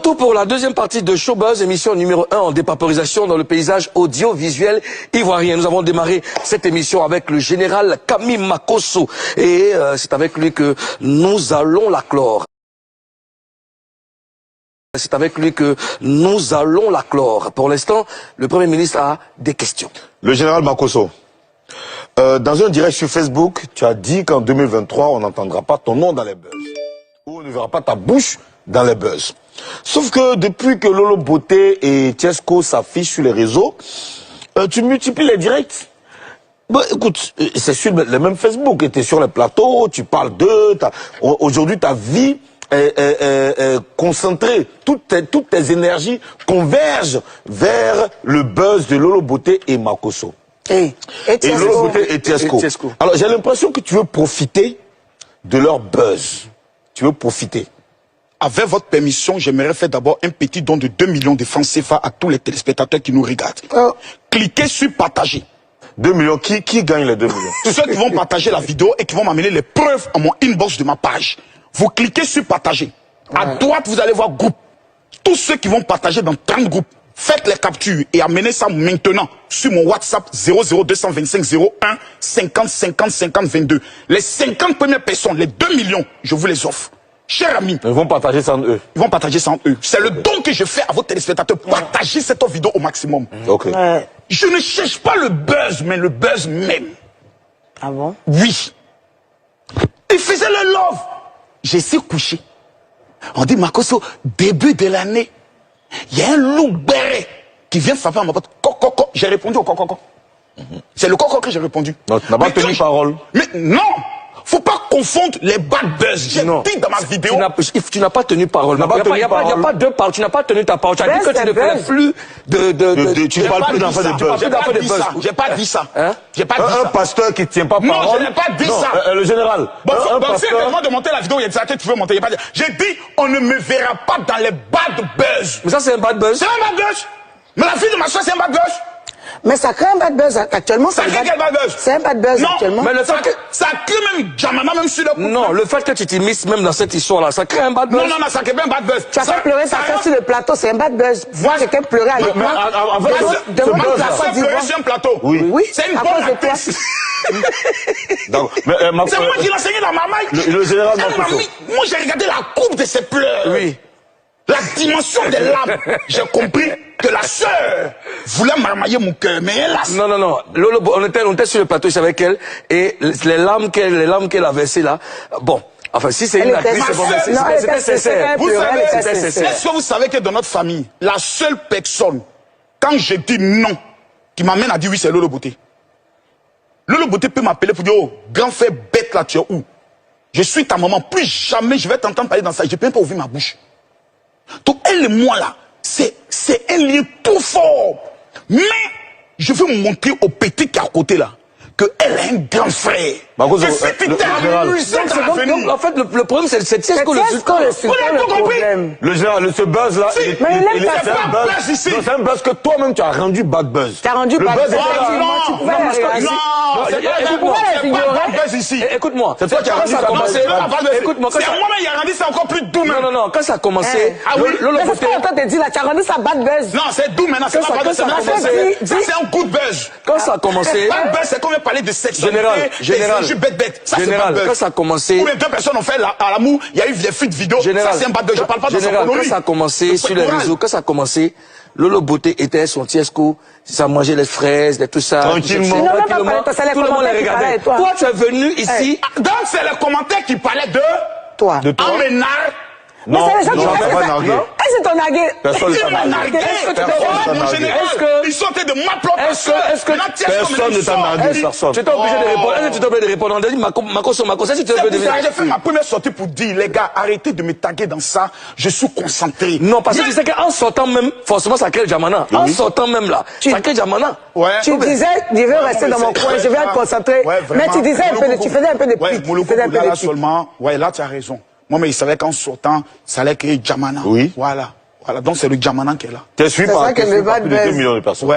retour pour la deuxième partie de Showbuzz, émission numéro 1 en dépaporisation dans le paysage audiovisuel ivoirien. Nous avons démarré cette émission avec le général Camille Makosso et c'est avec lui que nous allons la clore. C'est avec lui que nous allons la clore. Pour l'instant, le Premier ministre a des questions. Le général Makosso, dans un direct sur Facebook, tu as dit qu'en 2023, on n'entendra pas ton nom dans les buzz. Ou on ne verra pas ta bouche dans les buzz. Sauf que depuis que Lolo Beauté et Tiesco s'affichent sur les réseaux, tu multiplies les directs. Bah, écoute, c'est sur le même Facebook, tu es sur les plateaux, tu parles d'eux, aujourd'hui ta vie est concentrée, toutes tes énergies convergent vers le buzz de Lolo Beauté et Makosso. Et Lolo Beauté et Tiesco. Alors j'ai l'impression que tu veux profiter de leur buzz. Tu veux profiter. Avec votre permission, j'aimerais faire d'abord un petit don de 2 millions de francs CFA à tous les téléspectateurs qui nous regardent. Cliquez sur partager. 2 millions, qui gagne les 2 millions? Ceux qui vont partager la vidéo et qui vont m'amener les preuves à mon inbox de ma page. Vous cliquez sur partager. À droite, vous allez voir groupe. Tous ceux qui vont partager dans 30 groupes, faites les captures et amenez ça maintenant sur mon WhatsApp 00225 01 50 50 50 22. Les 50 premières personnes, les 2 millions, je vous les offre. Chers amis, ils vont partager ça en eux. Ils vont partager ça en eux. C'est le don que je fais à vos téléspectateurs. Partagez cette vidéo au maximum. Ok. Je ne cherche pas le buzz, mais le buzz même. Ah bon? Oui. Ils faisaient le love. J'ai essayé de coucher. On dit, Makosso, début de l'année, il y a un loup béret qui vient frapper à ma porte. Coco. J'ai répondu au coco. C'est le coco que j'ai répondu. Non, tu n'as pas tenu parole. Mais non! Faut pas confondre les bad buzz. J'ai dit dans ma vidéo. Tu n'as pas tenu parole. Il n'y a pas deux paroles. Tu n'as pas tenu ta parole. Tu as dit que tu ne fais plus tu ne parles plus d'enfant de buzz. J'ai pas dit ça. J'ai pas dit ça. Un pasteur qui ne tient pas parole. Non, je n'ai pas dit ça. Le général. Bon, c'est vraiment de monter la vidéo. Il y a des que tu veux monter. J'ai dit, on ne me verra pas dans les bad buzz. Mais ça, c'est un bad buzz. C'est un bad buzz. Mais la fille de ma soeur, c'est un bad buzz. Mais ça crée un bad buzz actuellement. Ça crée quel bad buzz? C'est un bad buzz actuellement. Mais le fait que... Ça crée même Jamana, même sur le coup. Non, le fait que tu t'immisces même dans cette histoire-là, ça crée un bad buzz. Non, ça crée pas un bad buzz. Tu as fait pleurer ta soeur sur le plateau, c'est un bad buzz. Voir quelqu'un pleurer à l'écran. Demande la soeur pleurer sur un plateau. Oui. C'est une bonne actrice. C'est moi qui l'ai enseigné dans ma maille. Le général Makosso. Moi, j'ai regardé la coupe de ses pleurs. Oui. La dimension des larmes. J'ai compris que la sœur voulait marmailler mon cœur, mais hélas. Non. Lolo, on était sur le plateau avec elle et les larmes qu'elle a versées là, bon. Enfin, si c'est une actrice, c'est bon, c'était sincère. Est-ce que vous savez que dans notre famille, la seule personne, quand je dis non, qui m'amène à dire oui, c'est Lolo Beauté. Lolo Beauté peut m'appeler pour dire, oh, grand frère bête là, tu es où? Je suis ta maman, plus jamais je vais t'entendre parler dans ça, je ne peux même pas ouvrir ma bouche. Donc elle et moi là, c'est un lien tout fort. Mais je veux vous montrer au petit qui est à côté là, qu'elle a un grand frère. Makosso, que c'était amusant dans l'avenir. En fait, le problème, c'est Tiesco le sultan. Vous avez tout compris? Le général, ce buzz là, c'est un buzz ici. C'est un buzz que toi-même tu as rendu bad buzz. Tu as rendu bad buzz. Non, c'est pas buzz ici. Écoute-moi. C'est toi qui as rendu ça commencé. Écoute-moi. C'est moi-même, il a rendu ça encore plus doux. Non, quand ça a commencé. Ah oui. Lolo Mais c'est ce Beauté. qu'on entend te dire là, tu as rendu ça bad buzz. Non, c'est doux maintenant, c'est pas bad buzz. Ça, c'est un good buzz. Quand ça a commencé. Bad buzz, c'est qu'on vient parler de sexualité. Général. Bête. Ça, c'est bad Général, buzz. quand ça a commencé. Combien de personnes ont fait à l'amour, il y a eu des fuites vidéo. Ça, c'est un bad buzz. Je parle pas de Général, quand ça a commencé sur les réseaux, quand ça a commencé, Lolo Beauté était son Tiesco, ça mangeait les fraises, tout ça. Tranquillement. Tout le monde les regardait. Toi, tu es venu ici. Donc, c'est les commentaires qui parlaient de Toi. Emmenard. Mais c'est les gens qui pas nargué. C'est ton nargué. Personne ne t'a nargué. Mon général, ils sont en train de m'applaudir. Personne ne t'a nargué, personne. Tu étais obligé de répondre. Est-ce que tu t'es obligé de répondre? On a dit Makosso, si tu veux devenir. J'ai fait ma première sortie pour dire, les gars, arrêtez de me taguer dans ça. Je suis concentré. Non, parce que tu sais qu'en sortant même, forcément, ça crée le Jamana. En sortant même là, ça crée le Jamana. Tu disais, je vais rester dans mon coin, je vais être concentré. Mais tu disais un peu, tu faisais un peu de pique. Là seulement, ouais, là tu as raison. Moi, mais il savait qu'en sortant, ça allait créer Jamana. Oui. Voilà. Donc c'est le Jamana qui est là. T'es suivi par plus de 2 millions de personnes.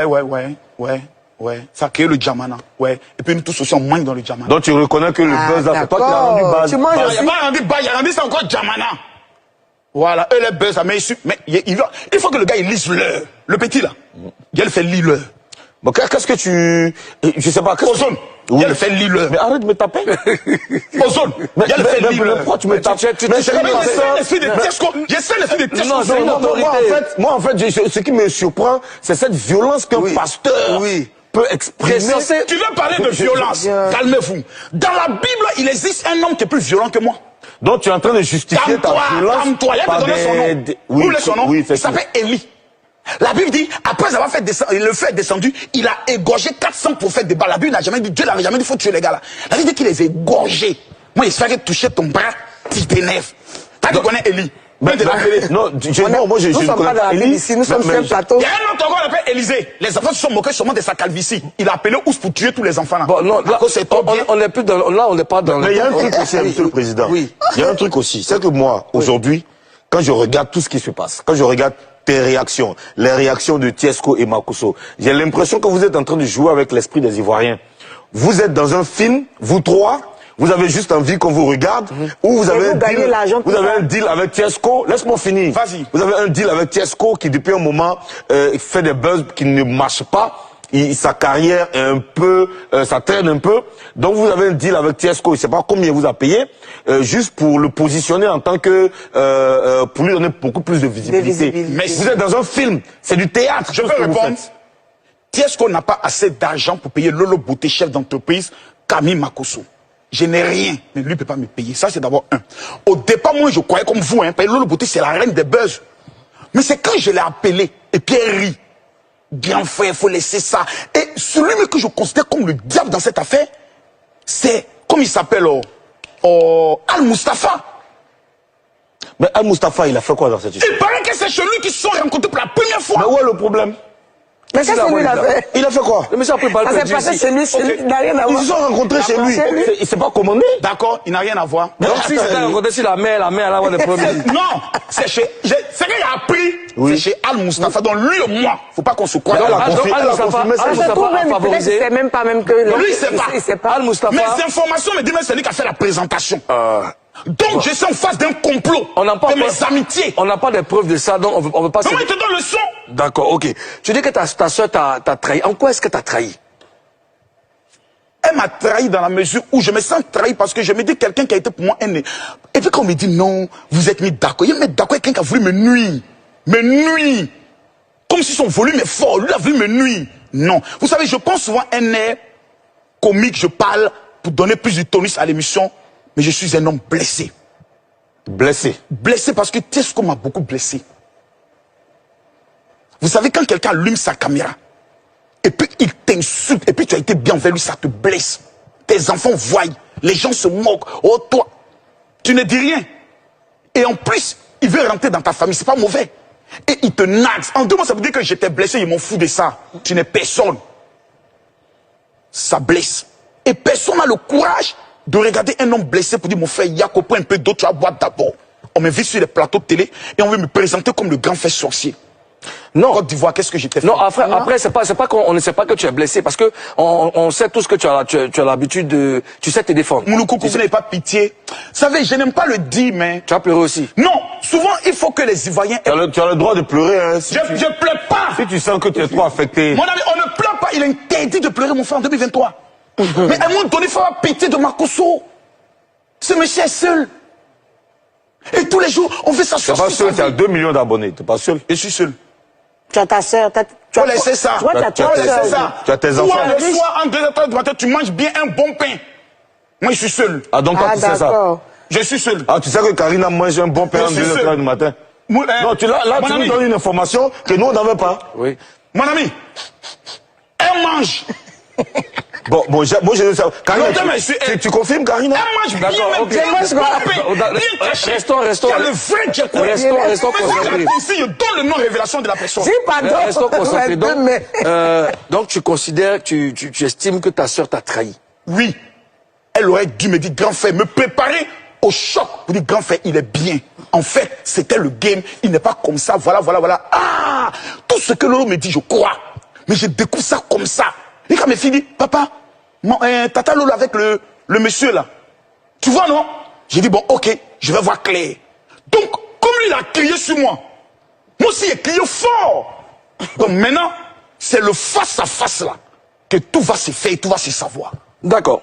Ouais. Ça crée le Jamana. Ouais. Et puis nous tous aussi, on manque dans le Jamana. Donc tu reconnais que le buzz là, c'est toi qui l'as rendu bad. Tu manges Il n'y a pas rendu bad, il a rendu ça encore Jamana. Voilà, eux les buzz, mais il faut que le gars il lise l'heure. Le petit là, il fait lire l'heure. Bon, qu'est-ce que tu... Je sais pas... Ozone, oui. il fait lire l'heure. Mais arrête de me taper. Ozone, il fait lire l'heure. Pourquoi tu me tapes? J'essaie les filles de Tesco. J'essaie les filles de Tesco. Moi, en fait, ce qui me surprend, c'est cette violence qu'un pasteur peut exprimer. Tu veux parler de violence? Calmez-vous. Dans la Bible, il existe un homme qui est plus violent que moi. Donc tu es en train de justifier ta violence. Calme-toi, il a donné son nom. Vous voulez son nom? Il s'appelle Élie. La Bible dit, après avoir fait le fait descendu, il a égorgé 400 prophètes de Baal. La Bible n'a jamais dit, Dieu n'avait jamais dit, faut tuer les gars là. La Bible dit qu'il les a égorgés. Moi, il se fait toucher ton bras, tu t'énerves. Tu connais Élie? Non, moi je ne sommes pas dans la Bible ici, nous sommes sur un plateau. Il y a un autre gars, on l'appelle Élisée. Les enfants se sont moqués seulement de sa calvitie. Il a appelé Ous pour tuer tous les enfants là. Bon, non, là, on n'est plus dans, là, on n'est pas dans. Mais il y a un truc aussi, Monsieur le Président. Oui. Il y a un truc aussi, c'est que moi, aujourd'hui, quand je regarde tout ce qui se passe, quand je regarde tes réactions, les réactions de Tiesco et Makosso, j'ai l'impression que vous êtes en train de jouer avec l'esprit des Ivoiriens. Vous êtes dans un film, vous trois, vous avez juste envie qu'on vous regarde, ou vous avez un deal avec Tiesco. Laisse-moi finir. Vas-y. Vous avez un deal avec Tiesco qui, depuis un moment, fait des buzz qui ne marchent pas. Sa carrière est un peu, ça traîne un peu. Donc vous avez un deal avec Tiesco, il ne sait pas combien il vous a payé, juste pour le positionner en tant que, pour lui donner beaucoup plus de visibilité. Mais vous êtes dans un film, c'est du théâtre. Je peux répondre. Tiesco n'a pas assez d'argent pour payer Lolo Beauté, chef d'entreprise, Camille Makosso. Je n'ai rien, mais lui ne peut pas me payer. Ça, c'est d'abord un. Au départ, moi, je croyais comme vous, payer Lolo Beauté, c'est la reine des buzz. Mais c'est quand je l'ai appelé, et puis elle rit. Bien fait, il faut laisser ça. Et celui que je considère comme le diable dans cette affaire, c'est, comme il s'appelle, Al-Mustafa. Mais Al-Mustafa, il a fait quoi dans cette histoire? Il paraît que c'est celui qui se sont rencontrés pour la première fois. Mais où est le problème? Mais qu'est-ce qu'il a fait? Il a fait quoi? Le monsieur a pris ça s'est passé chez lui, il n'a rien à voir. Ils se sont rencontrés chez lui. Il s'est pas commandé. D'accord, il n'a rien à voir. Donc si c'était rencontré sur la mer, elle a avoir des problèmes. Non, c'est qu'il a appris, c'est chez Al-Mustafa. Donc lui et moi, faut pas qu'on se croie. Al-Mustafa a favorisé. C'est même pas que lui, il sait pas. Al-Mustafa. Mes informations me disent que c'est lui qui a fait la présentation. Donc je suis en face d'un complot de mes amitiés. On n'a pas de preuves de ça, donc on veut pas... Comment il te donne le son? D'accord, ok. Tu dis que ta soeur t'a trahi. En quoi est-ce que t'as trahi? Elle m'a trahi dans la mesure où je me sens trahi parce que je me dis quelqu'un qui a été pour moi un... Et puis quand on me dit non, vous êtes mis d'accord. Il me met d'accord avec quelqu'un qui a voulu me nuire. Me nuire. Comme si son volume est fort. Lui a voulu me nuire. Non. Vous savez, je prends souvent un air comique, je parle pour donner plus de tonus à l'émission. Mais je suis un homme blessé. Blessé? Blessé parce que Tiesco m'a beaucoup blessé. Vous savez, quand quelqu'un allume sa caméra, et puis il t'insulte, et puis tu as été bien envers lui, ça te blesse. Tes enfants voient, les gens se moquent. Oh, toi, tu ne dis rien. Et en plus, il veut rentrer dans ta famille, c'est pas mauvais. Et il te naxe. En 2 mois, ça veut dire que j'étais blessé, il m'en fout de ça. Tu n'es personne. Ça blesse. Et personne n'a le courage de regarder un homme blessé pour dire, mon frère, Yako, prends un peu d'eau, tu vas boire d'abord. On m'invite sur les plateaux de télé et on veut me présenter comme le grand frère sorcier. Non. Côte d'Ivoire, qu'est-ce que j'étais fait? Non, après c'est pas qu'on ne sait pas que tu es blessé, parce que on sait tous que tu as l'habitude de, tu sais te défendre. Mouloukou, vous n'avez pas pitié. Vous savez, je n'aime pas le dire, mais... Tu as pleuré aussi? Non, souvent, il faut que les Ivoiriens... Tu as le droit de pleurer, hein. Je pleure pas. Si tu sens que tu es trop affecté. Mon ami, on ne pleure pas, il est interdit de pleurer, mon frère, en 2023. Mais à un moment donné, il faut avoir pitié de Makosso. Ce monsieur est seul. Et tous les jours, on fait ça sur Tu n'es pas seul, tu as 2 millions d'abonnés, tu n'es pas seul. Je suis seul. Tu as ta soeur, tu as laissé ça. Tu as laissé ça. Tu as tes enfants. Toi, le soir, en 2h30 du matin, tu manges bien un bon pain. Moi, je suis seul. Ah, donc toi, tu sais ça. Je suis seul. Ah, tu sais que Karina mange un bon pain en 2h30 du matin. Non, là, tu nous donnes une information que nous, on n'avait pas. Oui. Mon ami, elle mange. Bon, moi je veux savoir. Karina, tu confirmes, Karina? Elle mange bien, Restons. Il y a le vrai Djeko. Restons concentrés. Ici, je donne le nom révélation de la personne. Si, pardon. Restons concentrés. Donc, tu considères, tu estimes que ta soeur t'a trahi? Oui. Elle aurait dû me dire, grand frère, me préparer au choc pour dire, grand frère, il est bien. En fait, c'était le game. Il n'est pas comme ça. Voilà. Ah! Tout ce que Lolo me dit, je crois. Mais je découvre ça comme ça. Et quand mes filles disent, papa, tata Lolo avec le monsieur là. Tu vois, non? J'ai dit, bon, ok, je vais voir clair. Donc, comme lui il a crié sur moi. Moi aussi, il a crié fort. Donc maintenant, c'est le face-à-face là que tout va se faire et tout va se savoir. D'accord.